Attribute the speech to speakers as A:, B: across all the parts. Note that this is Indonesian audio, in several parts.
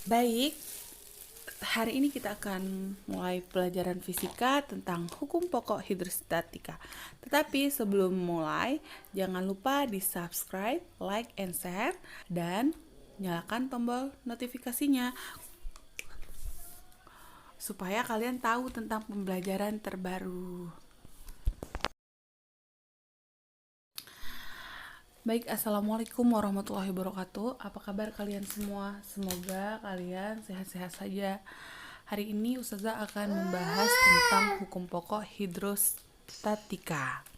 A: Baik, hari ini kita akan mulai pelajaran fisika tentang hukum pokok hidrostatika. Tetapi sebelum mulai, jangan lupa di subscribe, like, and share, dan nyalakan tombol notifikasinya supaya kalian tahu tentang pembelajaran terbaru. Baik, assalamualaikum warahmatullahi wabarakatuh. Apa kabar kalian semua? Semoga kalian sehat-sehat saja. Hari ini Ustazah akan membahas tentang hukum pokok hidrostatika.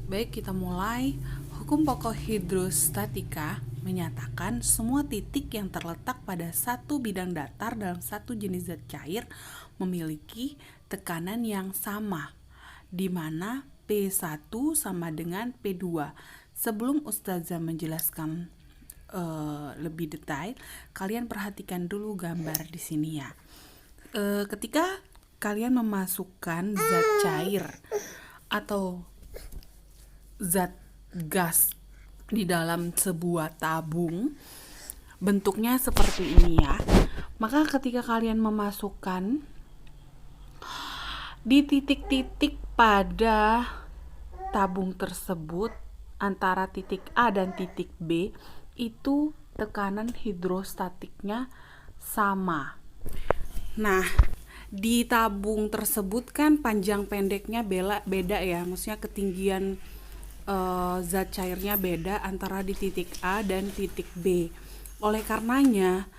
A: Baik, kita mulai. Hukum pokok hidrostatika menyatakan semua titik yang terletak pada satu bidang datar dalam satu jenis zat cair memiliki tekanan yang sama, di mana P1 sama dengan P2. Sebelum Ustazah menjelaskan lebih detail, kalian perhatikan dulu gambar di sini ya. Ketika kalian memasukkan zat cair atau zat gas di dalam sebuah tabung, bentuknya seperti ini ya. Maka ketika kalian memasukkan di titik-titik pada tabung tersebut antara titik A dan titik B, itu tekanan hidrostatiknya sama. Nah, di tabung tersebut kan panjang pendeknya beda ya, maksudnya ketinggian zat cairnya beda antara di titik A dan titik B. Oleh karenanya,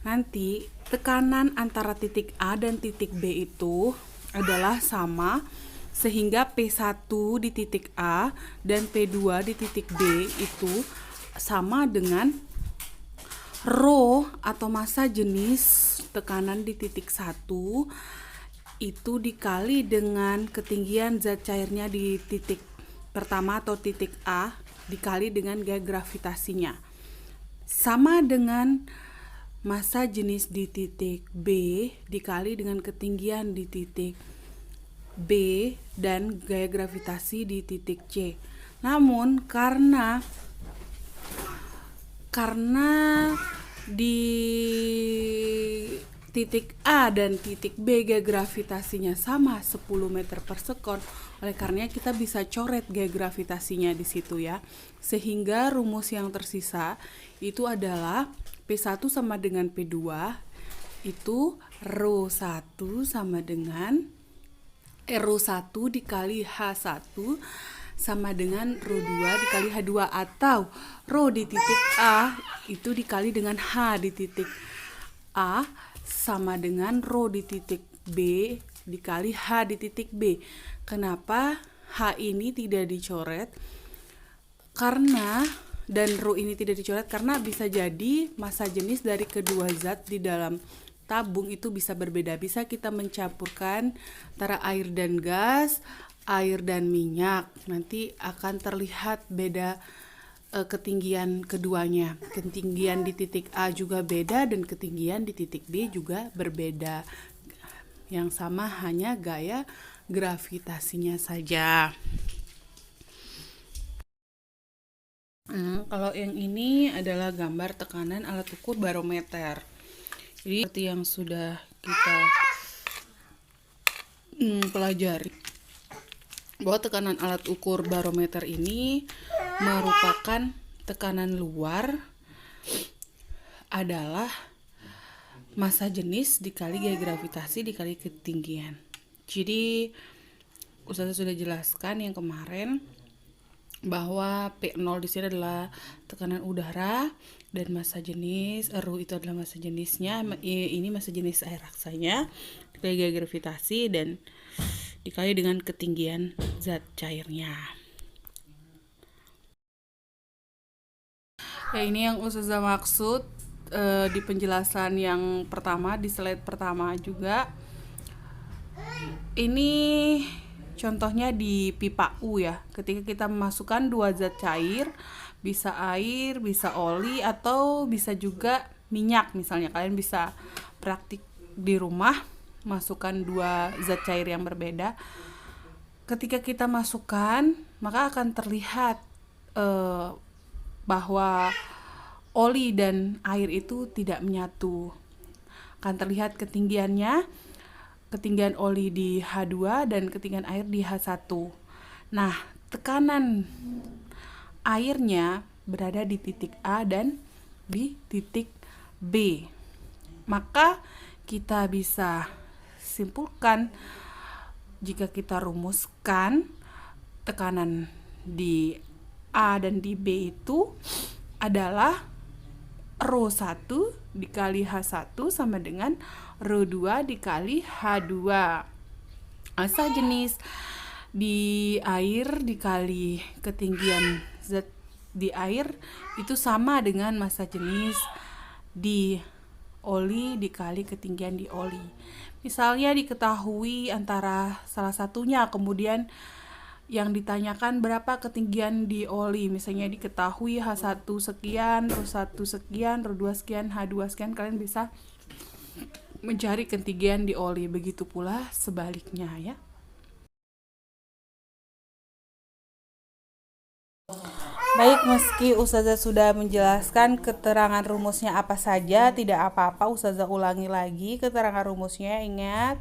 A: nanti tekanan antara titik A dan titik B itu adalah sama, sehingga P1 di titik A dan P2 di titik B itu sama dengan rho atau massa jenis tekanan di titik 1 itu dikali dengan ketinggian zat cairnya di titik pertama atau titik A dikali dengan gaya gravitasinya, sama dengan massa jenis di titik B dikali dengan ketinggian di titik B dan gaya gravitasi di titik C. Namun karena di titik A dan titik B gaya gravitasinya sama 10 meter per sekon, oleh karenanya kita bisa coret gaya gravitasinya di situ ya. Sehingga rumus yang tersisa itu adalah P1 sama dengan P2 itu ρ1 sama dengan ρ1 dikali H1 sama dengan ρ2 dikali H2, atau ρ di titik A itu dikali dengan H di titik A sama dengan ρ di titik B dikali H di titik B. Kenapa H ini tidak dicoret? Dan ρ ini tidak dicoret karena bisa jadi massa jenis dari kedua zat di dalam tabung itu bisa berbeda. Bisa kita mencampurkan antara air dan gas, air dan minyak. Nanti akan terlihat beda ketinggian keduanya. Ketinggian di titik A juga beda dan ketinggian di titik B juga berbeda. Yang sama hanya gaya gravitasinya saja. Kalau yang ini adalah gambar tekanan alat ukur barometer. Jadi seperti yang sudah kita pelajari, bahwa tekanan alat ukur barometer ini merupakan tekanan luar adalah massa jenis dikali gaya gravitasi dikali ketinggian. Jadi Ustazah sudah jelaskan yang kemarin bahwa P0 di sini adalah tekanan udara dan massa jenis ρ itu adalah massa jenisnya, ini massa jenis air raksanya dikali gaya gravitasi dan dikali dengan ketinggian zat cairnya. Ya, ini yang Ustazah maksud di penjelasan yang pertama, di slide pertama juga. Ini contohnya di pipa U ya. Ketika kita memasukkan dua zat cair, bisa air, bisa oli, atau bisa juga minyak. Misalnya kalian bisa praktik di rumah, masukkan dua zat cair yang berbeda. Ketika kita masukkan, maka akan terlihat bahwa oli dan air itu tidak menyatu. Akan terlihat ketinggiannya, ketinggian oli di H2 dan ketinggian air di H1. Nah, tekanan airnya berada di titik A dan di titik B. Maka kita bisa simpulkan jika kita rumuskan tekanan di A dan di B itu adalah Rho1 dikali H1 sama dengan Rho2 dikali H2. Massa jenis di air dikali ketinggian zat di air itu sama dengan massa jenis di oli dikali ketinggian di oli. Misalnya diketahui antara salah satunya, kemudian yang ditanyakan berapa ketinggian di oli, misalnya diketahui H1 sekian, Rho1 sekian, Rho2 sekian, H2 sekian, kalian bisa mencari ketinggian di oli. Begitu pula sebaliknya ya. Baik, meski Ustazah sudah menjelaskan keterangan rumusnya apa saja, tidak apa-apa Ustazah ulangi lagi keterangan rumusnya. Ingat,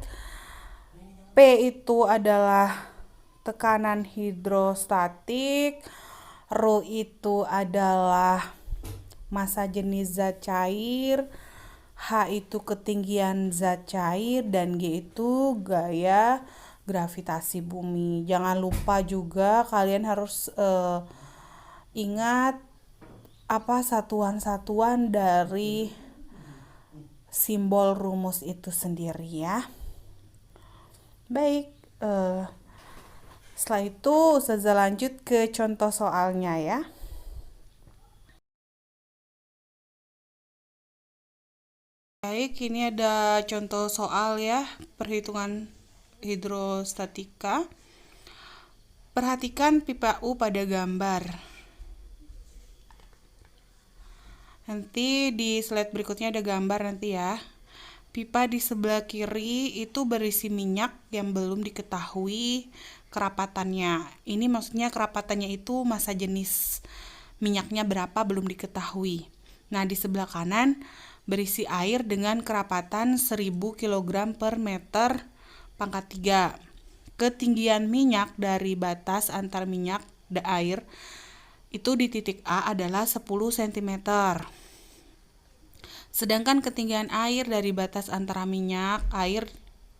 A: P itu adalah tekanan hidrostatik, Rho itu adalah massa jenis zat cair, H itu ketinggian zat cair, dan G itu gaya gravitasi bumi. Jangan lupa juga kalian harus ingat apa satuan-satuan dari simbol rumus itu sendiri ya. Baik, setelah itu Ustazah lanjut ke contoh soalnya ya. Baik, ini ada contoh soal ya, perhitungan hidrostatika. Perhatikan pipa U pada gambar. Nanti di slide berikutnya ada gambar nanti ya. Pipa di sebelah kiri itu berisi minyak yang belum diketahui kerapatannya. Ini maksudnya kerapatannya itu massa jenis minyaknya berapa belum diketahui. Nah, di sebelah kanan berisi air dengan kerapatan 1000 kg per meter pangkat 3. Ketinggian minyak dari batas antar minyak dan air itu di titik A adalah 10 cm. Sedangkan ketinggian air dari batas antara minyak air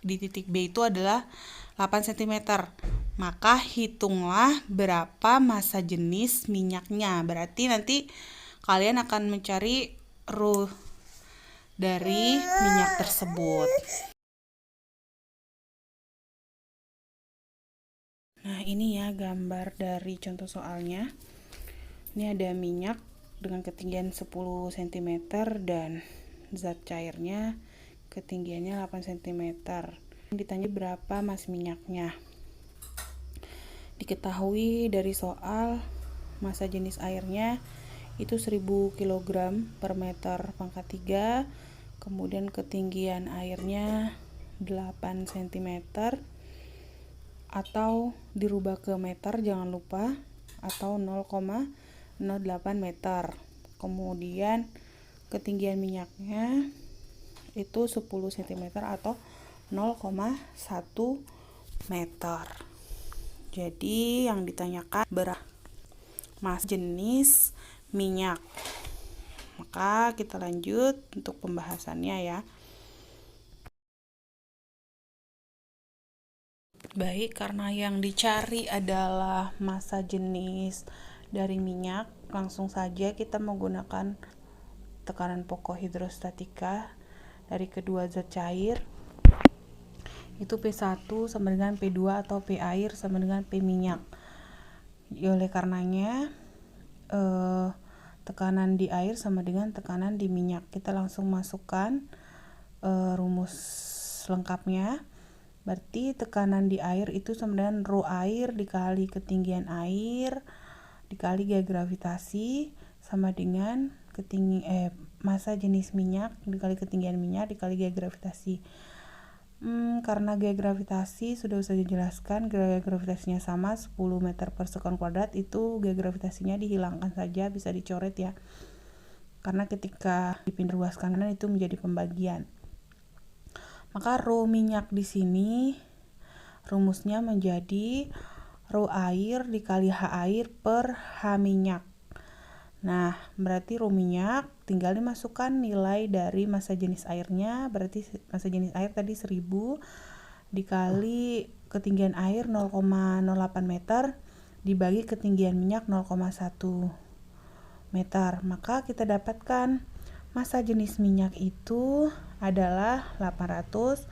A: di titik B itu adalah 8 cm. Maka hitunglah berapa massa jenis minyaknya. Berarti nanti kalian akan mencari Rho dari minyak tersebut. Nah, ini ya gambar dari contoh soalnya. Ini ada minyak dengan ketinggian 10 cm dan zat cairnya ketinggiannya 8 cm. Ditanya berapa mas minyaknya. Diketahui dari soal massa jenis airnya itu 1000 kg per meter pangkat 3, kemudian ketinggian airnya 8 cm, atau dirubah ke meter jangan lupa, atau 0,08 meter. Kemudian ketinggian minyaknya itu 10 cm atau 0,1 meter. Jadi yang ditanyakan berapa mas jenis minyak. Maka kita lanjut untuk pembahasannya ya. Baik, karena yang dicari adalah massa jenis dari minyak, langsung saja kita menggunakan tekanan pokok hidrostatika dari kedua zat cair. Itu P1 sama dengan P2 atau P air sama dengan P minyak. Oleh karenanya tekanan di air sama dengan tekanan di minyak. Kita langsung masukkan rumus lengkapnya. Berarti tekanan di air itu sama dengan Rho air dikali ketinggian air dikali gaya gravitasi sama dengan massa jenis minyak dikali ketinggian minyak dikali gaya gravitasi. Karena gaya gravitasi sudah saya jelaskan, gaya gravitasinya sama 10 meter per sekon kuadrat, itu gaya gravitasinya dihilangkan saja, bisa dicoret ya. karena ketika dipindah ruas kanan itu menjadi pembagian. Maka rho minyak di sini rumusnya menjadi rho air dikali H air per H minyak. Nah, berarti rho minyak tinggal dimasukkan nilai dari massa jenis airnya, berarti massa jenis air tadi 1000 dikali ketinggian air 0,08 meter dibagi ketinggian minyak 0,1 meter. Maka kita dapatkan massa jenis minyak itu adalah 800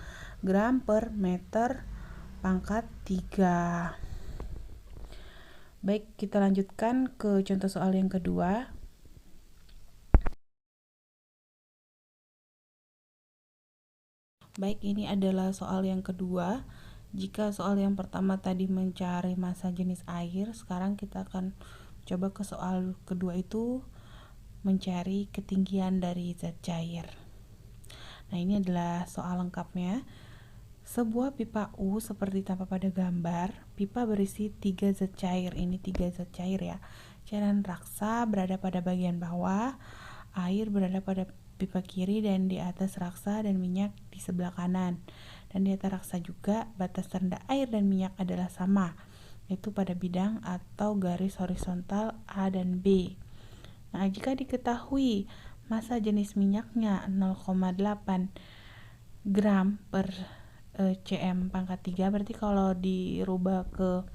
A: gram per meter pangkat 3. Baik, kita lanjutkan ke contoh soal yang kedua. Baik, ini adalah soal yang kedua. Jika soal yang pertama tadi mencari massa jenis air, sekarang kita akan coba ke soal kedua itu mencari ketinggian dari zat cair. Nah, ini adalah soal lengkapnya. Sebuah pipa U seperti tampak pada gambar, pipa berisi 3 zat cair. Ini 3 zat cair ya. Cairan raksa berada pada bagian bawah, air berada pada pipa kiri dan di atas raksa, dan minyak di sebelah kanan. Dan di atas raksa juga batas terendah air dan minyak adalah sama, yaitu pada bidang atau garis horizontal A dan B. Nah, jika diketahui massa jenis minyaknya 0,8 gram per cm pangkat 3, berarti kalau dirubah ke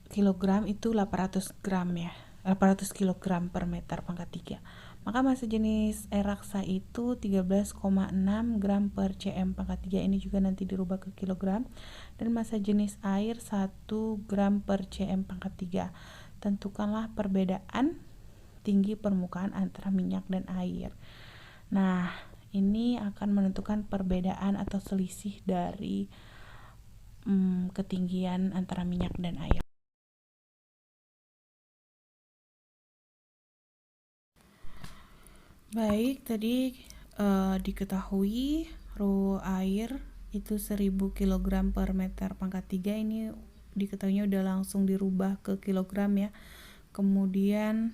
A: kilogram itu 800 gram ya, 800 kilogram per meter pangkat 3. Maka massa jenis air raksa itu 13,6 gram per cm pangkat 3. Ini juga nanti dirubah ke kilogram. Dan massa jenis air 1 gram per cm pangkat 3. Tentukanlah perbedaan tinggi permukaan antara minyak dan air. Nah, ini akan menentukan perbedaan atau selisih dari ketinggian antara minyak dan air. Baik, tadi diketahui rho air itu 1000 kg per meter pangkat 3. Ini diketahuinya udah langsung dirubah ke kilogram ya. Kemudian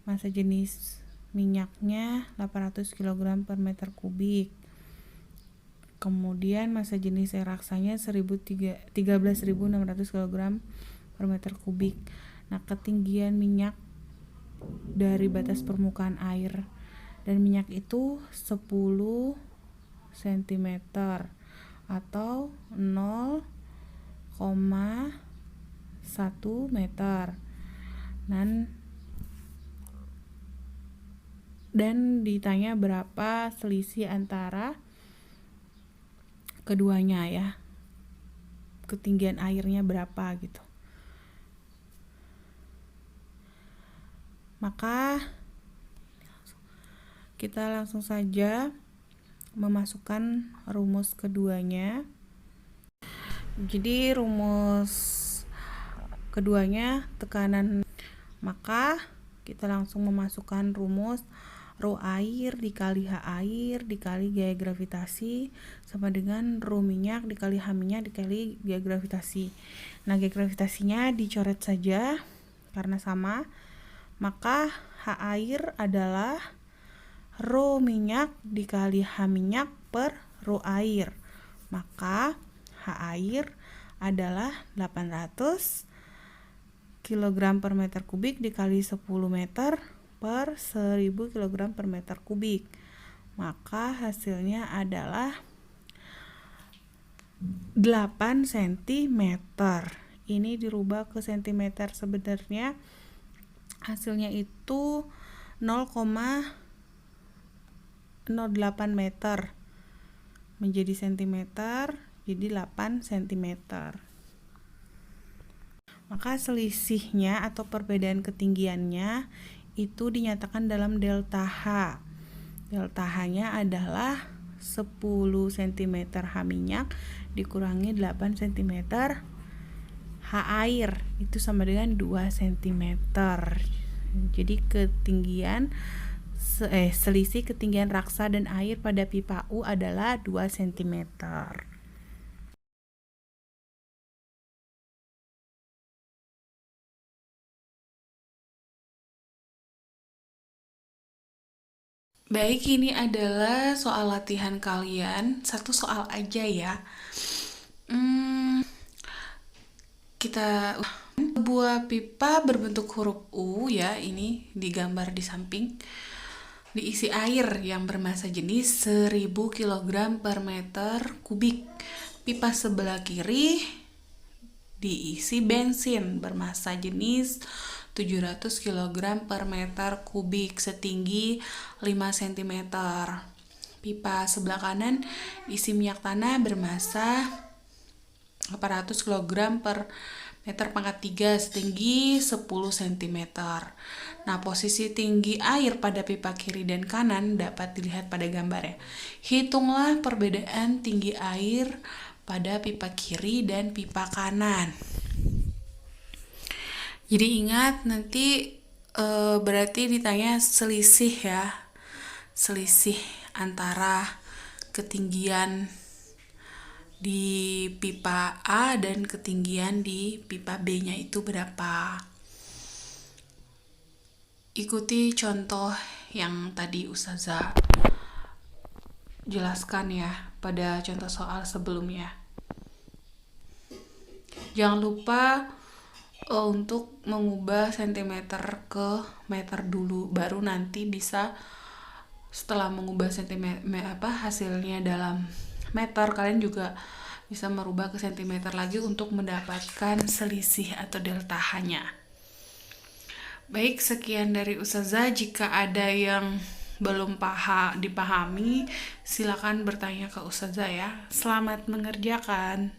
A: massa jenis minyaknya 800 kg per meter kubik. Kemudian massa jenis air raksanya 13.600 kg per meter kubik. Nah, ketinggian minyak dari batas permukaan air dan minyak itu 10 cm atau 0,1 meter. Dan ditanya berapa selisih antara keduanya ya, ketinggian airnya berapa gitu. Maka kita langsung saja memasukkan rumus keduanya. Jadi rumus keduanya tekanan, maka kita langsung memasukkan rumus rho air dikali H air dikali gaya gravitasi sama dengan rho minyak dikali H minyak dikali gaya gravitasi. Nah, gaya gravitasinya dicoret saja karena sama. Maka H air adalah rho minyak dikali H minyak per rho air. Maka H air adalah 800 kg per meter kubik dikali 10 meter per 1000 kg per meter kubik. Maka hasilnya adalah 8 cm. Ini dirubah ke cm, sebenarnya hasilnya itu 0,08 meter menjadi cm, jadi 8 cm. Maka selisihnya atau perbedaan ketinggiannya itu dinyatakan dalam delta H. Delta H-nya adalah 10 cm H minyak dikurangi 8 cm H air, itu sama dengan 2 cm. Jadi ketinggian selisih ketinggian raksa dan air pada pipa U adalah 2 cm. Baik, ini adalah soal latihan kalian. Satu soal aja ya. Hmm, kita sebuah pipa berbentuk huruf U ya, ini digambar di samping. Diisi air yang bermassa jenis 1000 kg per meter kubik. Pipa sebelah kiri diisi bensin bermassa jenis 700 kg per meter kubik setinggi 5 cm. Pipa sebelah kanan isi minyak tanah bermassa 800 kg per meter pangkat 3 setinggi 10 cm. Nah, posisi tinggi air pada pipa kiri dan kanan dapat dilihat pada gambar ya. Hitunglah perbedaan tinggi air pada pipa kiri dan pipa kanan. Jadi ingat nanti berarti ditanya selisih ya. Selisih antara ketinggian di pipa A dan ketinggian di pipa B-nya itu berapa. Ikuti contoh yang tadi Ustazah jelaskan ya pada contoh soal sebelumnya. Jangan lupa untuk mengubah cm ke meter dulu, baru nanti bisa setelah mengubah cm hasilnya dalam meter, kalian juga bisa merubah ke cm lagi untuk mendapatkan selisih atau delta H-nya. Baik, sekian dari Ustazah. Jika ada yang belum dipahami, silakan bertanya ke Ustazah ya. Selamat mengerjakan.